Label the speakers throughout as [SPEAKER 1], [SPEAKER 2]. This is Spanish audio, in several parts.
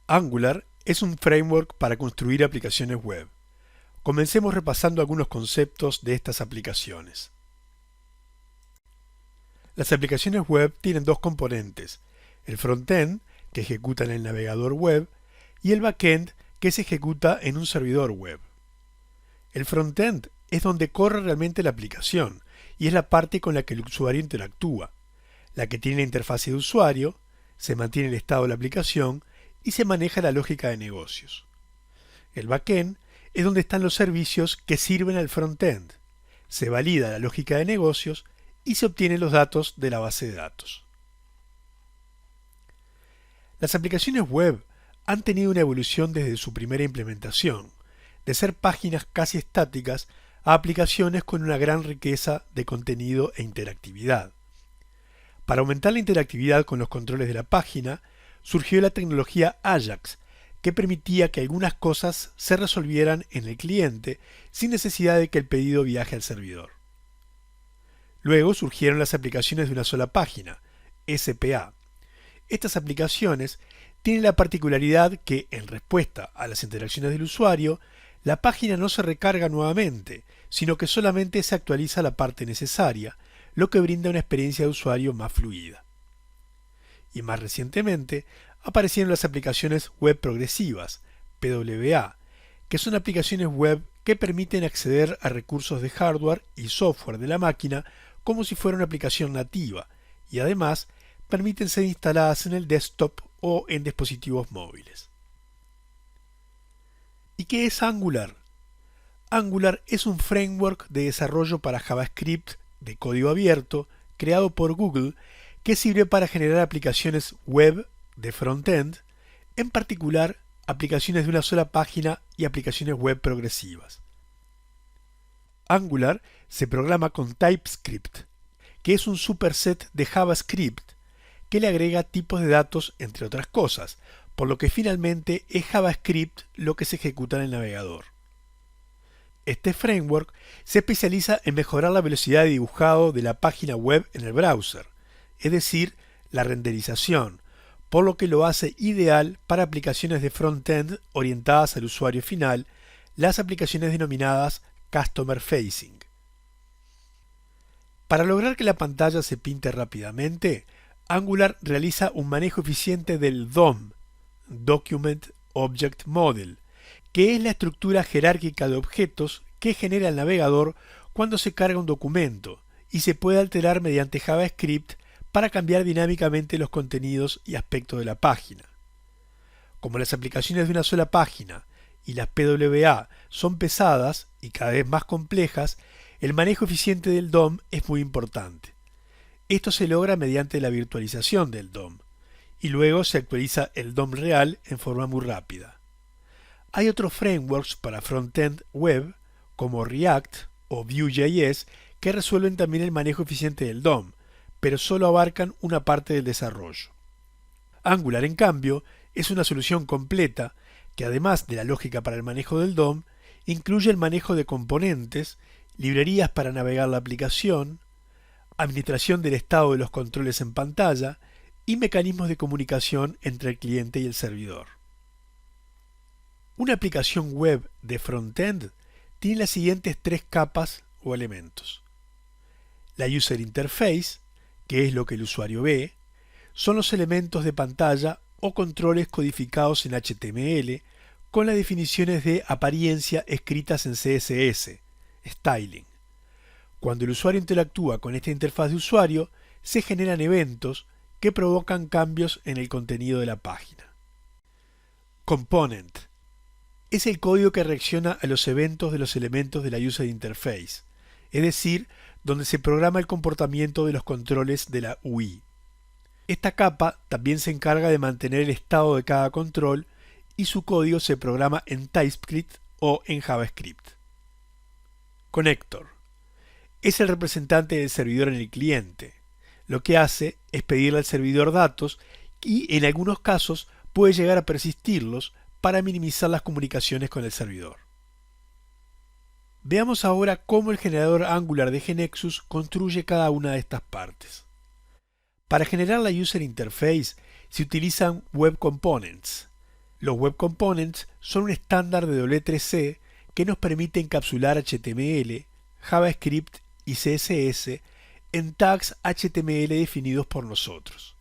[SPEAKER 1] Angular es un framework para construir aplicaciones web. Comencemos repasando algunos conceptos de estas aplicaciones. Las aplicaciones web tienen dos componentes, el frontend, que ejecuta en el navegador web, y el backend, que se ejecuta en un servidor web. El frontend es donde corre realmente la aplicación y es la parte con la que el usuario interactúa, la que tiene la interfase de usuario, se mantiene el estado de la aplicación y se maneja la lógica de negocios. El backend es donde están los servicios que sirven al frontend, se valida la lógica de negocios y se obtienen los datos de la base de datos. Las aplicaciones web han tenido una evolución desde su primera implementación, de ser páginas casi estáticas a aplicaciones con una gran riqueza de contenido e interactividad. Para aumentar la interactividad con los controles de la página, surgió la tecnología Ajax, que permitía que algunas cosas se resolvieran en el cliente sin necesidad de que el pedido viaje al servidor. Luego surgieron las aplicaciones de una sola página, SPA. Estas aplicaciones tienen la particularidad que, en respuesta a las interacciones del usuario, la página no se recarga nuevamente, sino que solamente se actualiza la parte necesaria, lo que brinda una experiencia de usuario más fluida. Y más recientemente, aparecieron las aplicaciones web progresivas, PWA, que son aplicaciones web que permiten acceder a recursos de hardware y software de la máquina como si fuera una aplicación nativa, y además permiten ser instaladas en el desktop o en dispositivos móviles. ¿Y qué es Angular? Angular es un framework de desarrollo para JavaScript de código abierto creado por Google que sirve para generar aplicaciones web de frontend, en particular aplicaciones de una sola página y aplicaciones web progresivas. Angular se programa con TypeScript, que es un superset de JavaScript que le agrega tipos de datos entre otras cosas, por lo que finalmente es JavaScript lo que se ejecuta en el navegador. Este framework se especializa en mejorar la velocidad de dibujado de la página web en el browser, es decir, la renderización, por lo que lo hace ideal para aplicaciones de frontend orientadas al usuario final, las aplicaciones denominadas Customer Facing. Para lograr que la pantalla se pinte rápidamente, Angular realiza un manejo eficiente del DOM, Document Object Model, que es la estructura jerárquica de objetos que genera el navegador cuando se carga un documento y se puede alterar mediante JavaScript para cambiar dinámicamente los contenidos y aspectos de la página. Como las aplicaciones de una sola página y las PWA son pesadas y cada vez más complejas, el manejo eficiente del DOM es muy importante. Esto se logra mediante la virtualización del DOM, y luego se actualiza el DOM real en forma muy rápida. Hay otros frameworks para frontend web, como React o Vue.js, que resuelven también el manejo eficiente del DOM, pero solo abarcan una parte del desarrollo. Angular, en cambio, es una solución completa que, además de la lógica para el manejo del DOM, incluye el manejo de componentes, librerías para navegar la aplicación, administración del estado de los controles en pantalla y mecanismos de comunicación entre el cliente y el servidor. Una aplicación web de frontend tiene las siguientes tres capas o elementos. La User Interface, que es lo que el usuario ve, son los elementos de pantalla o controles codificados en HTML con las definiciones de apariencia escritas en CSS, styling. Cuando el usuario interactúa con esta interfaz de usuario, se generan eventos que provocan cambios en el contenido de la página. Component es el código que reacciona a los eventos de los elementos de la User Interface, es decir, donde se programa el comportamiento de los controles de la UI. Esta capa también se encarga de mantener el estado de cada control y su código se programa en TypeScript o en JavaScript. Connector es el representante del servidor en el cliente. Lo que hace es pedirle al servidor datos y en algunos casos puede llegar a persistirlos para minimizar las comunicaciones con el servidor. Veamos ahora cómo el generador Angular de GNexus construye cada una de estas partes. Para generar la User Interface se utilizan Web Components. Los Web Components son un estándar de W3C que nos permite encapsular HTML, JavaScript y CSS en tags HTML definidos por nosotros.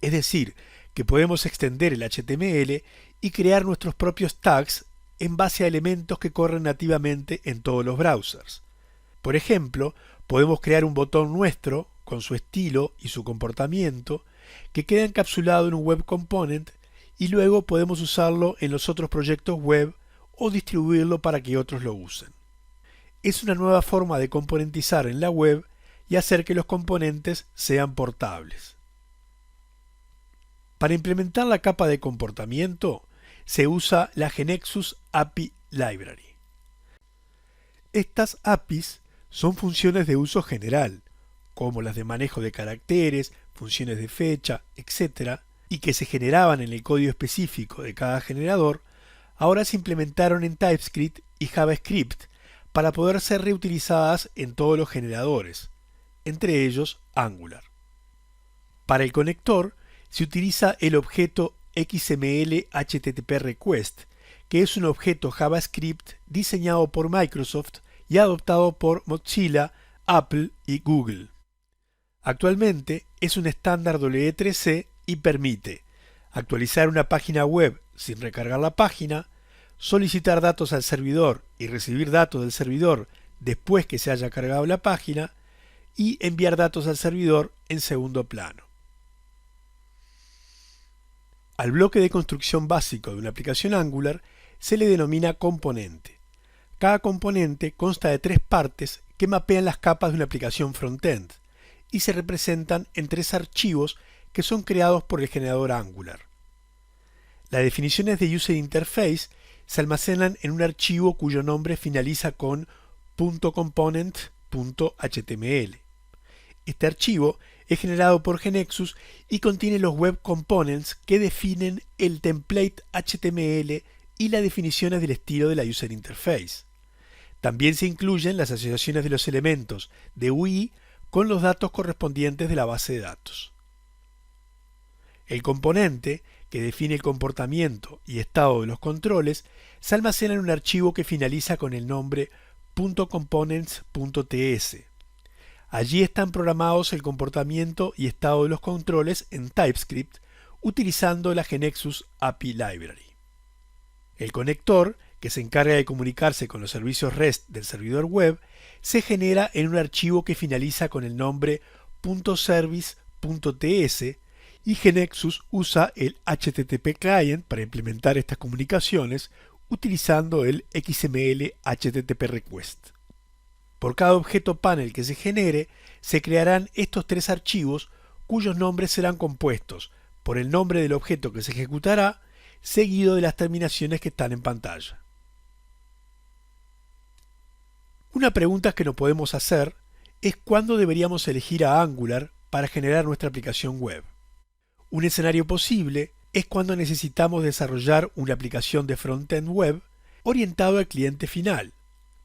[SPEAKER 1] Es decir, que podemos extender el HTML y crear nuestros propios tags en base a elementos que corren nativamente en todos los browsers. Por ejemplo, podemos crear un botón nuestro con su estilo y su comportamiento que queda encapsulado en un Web Component y luego podemos usarlo en los otros proyectos web o distribuirlo para que otros lo usen. Es una nueva forma de componentizar en la web y hacer que los componentes sean portables. Para implementar la capa de comportamiento se usa la GeneXus API Library. Estas APIs son funciones de uso general, como las de manejo de caracteres, funciones de fecha, etc., y que se generaban en el código específico de cada generador, ahora se implementaron en TypeScript y JavaScript para poder ser reutilizadas en todos los generadores, entre ellos Angular. Para el conector se utiliza el objeto XML HTTP Request, que es un objeto JavaScript diseñado por Microsoft y adoptado por Mozilla, Apple y Google. Actualmente es un estándar W3C y permite actualizar una página web sin recargar la página, solicitar datos al servidor y recibir datos del servidor después que se haya cargado la página y enviar datos al servidor en segundo plano. Al bloque de construcción básico de una aplicación Angular se le denomina componente. Cada componente consta de 3 partes que mapean las capas de una aplicación frontend y se representan en 3 archivos que son creados por el generador Angular. Las definiciones de User Interface se almacenan en un archivo cuyo nombre finaliza con .component.html. Este archivo es generado por GeneXus y contiene los Web Components que definen el template HTML y las definiciones del estilo de la User Interface. También se incluyen las asociaciones de los elementos de UI con los datos correspondientes de la base de datos. El componente, que define el comportamiento y estado de los controles, se almacena en un archivo que finaliza con el nombre .components.ts. Allí están programados el comportamiento y estado de los controles en TypeScript utilizando la GeneXus API Library. El conector, que se encarga de comunicarse con los servicios REST del servidor web, se genera en un archivo que finaliza con el nombre .service.ts y GeneXus usa el HTTP Client para implementar estas comunicaciones utilizando el XML HTTP Request. Por cada objeto panel que se genere, se crearán estos 3 archivos cuyos nombres serán compuestos por el nombre del objeto que se ejecutará, seguido de las terminaciones que están en pantalla. Una pregunta que nos podemos hacer es cuándo deberíamos elegir a Angular para generar nuestra aplicación web. Un escenario posible es cuando necesitamos desarrollar una aplicación de frontend web orientado al cliente final,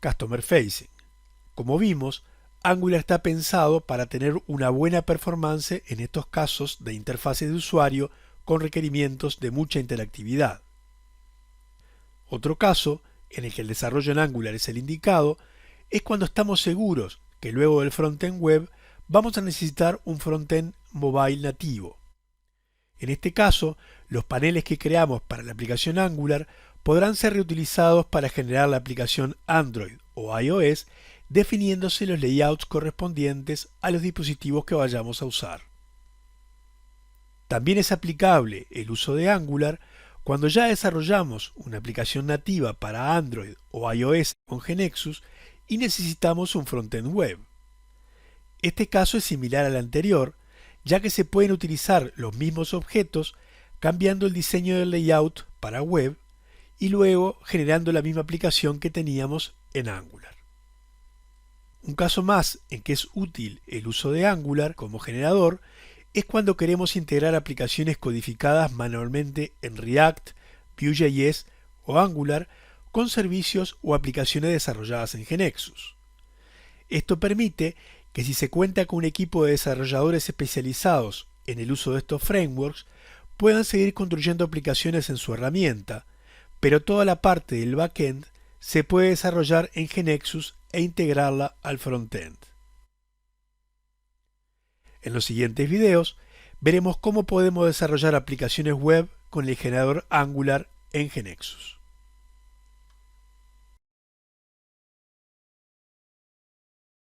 [SPEAKER 1] Customer Facing. Como vimos, Angular está pensado para tener una buena performance en estos casos de interfase de usuario con requerimientos de mucha interactividad. Otro caso, en el que el desarrollo en Angular es el indicado, es cuando estamos seguros que luego del frontend web vamos a necesitar un frontend mobile nativo. En este caso, los paneles que creamos para la aplicación Angular podrán ser reutilizados para generar la aplicación Android o iOS, definiéndose los layouts correspondientes a los dispositivos que vayamos a usar. También es aplicable el uso de Angular cuando ya desarrollamos una aplicación nativa para Android o iOS con GeneXus y necesitamos un frontend web. Este caso es similar al anterior, ya que se pueden utilizar los mismos objetos cambiando el diseño del layout para web y luego generando la misma aplicación que teníamos en Angular. Un caso más en que es útil el uso de Angular como generador es cuando queremos integrar aplicaciones codificadas manualmente en React, Vue.js o Angular con servicios o aplicaciones desarrolladas en GeneXus. Esto permite que si se cuenta con un equipo de desarrolladores especializados en el uso de estos frameworks, puedan seguir construyendo aplicaciones en su herramienta, pero toda la parte del backend se puede desarrollar en GeneXus e integrarla al frontend. En los siguientes videos veremos cómo podemos desarrollar aplicaciones web con el generador Angular en GeneXus.